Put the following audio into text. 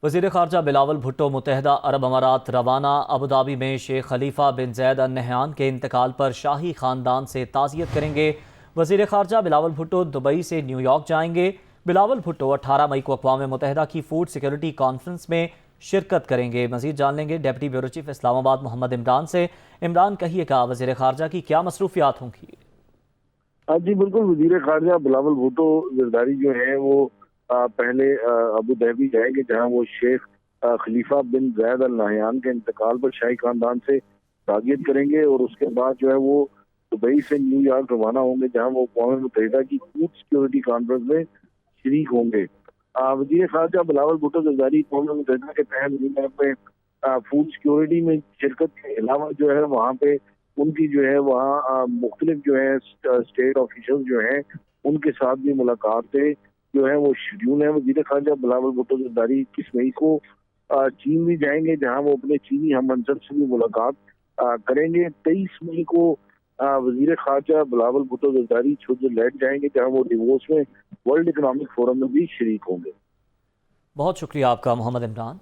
وزیر خارجہ بلاول بھٹو متحدہ عرب امارات روانہ۔ ابوظہبی میں شیخ خلیفہ بن زید ال نہیان کے انتقال پر شاہی خاندان سے تعزیت کریں گے۔ وزیر خارجہ بلاول بھٹو دبئی سے نیو یارک جائیں گے۔ بلاول بھٹو 18 مئی کو اقوام متحدہ کی فوڈ سیکورٹی کانفرنس میں شرکت کریں گے۔ مزید جان لیں گے ڈپٹی بیورو چیف اسلام آباد محمد عمران سے۔ عمران، کہیے گا وزیر خارجہ کی کیا مصروفیات ہوں گی؟ جی بالکل، وزیر خارجہ بلاول بھٹو زرداری جو ہیں وہ پہلے ابوظہبی جائیں گے، جہاں وہ شیخ خلیفہ بن زید ال نہیان کے انتقال پر شاہی خاندان سے تعزیت کریں گے، اور اس کے بعد جو ہے وہ دبئی سے نیو یارک روانہ ہوں گے، جہاں وہ اقوام متحدہ کی فوڈ سیکورٹی کانفرنس میں شریک ہوں گے۔ وزیر خارجہ بلاول بھٹو زرداری اقوام متحدہ کے تحت نیو یارک میں فوڈ سیکورٹی میں شرکت کے علاوہ جو ہے وہاں پہ ان کی جو ہے وہاں مختلف جو ہے اسٹیٹ آفیشل جو ہیں ان کے ساتھ بھی ملاقاتیں جو ہے وہ شیڈیول ہیں۔ وزیر خارجہ بلاول بھٹو زرداری 21 مئی کو چین بھی جائیں گے، جہاں وہ اپنے چینی ہم منصب سے بھی ملاقات کریں گے۔ 23 مئی کو وزیر خارجہ بلاول بھٹو زرداری سوئٹزرلینڈ جائیں گے، جہاں وہ ڈیووس میں ورلڈ اکنامک فورم میں بھی شریک ہوں گے۔ بہت شکریہ آپ کا محمد عمران۔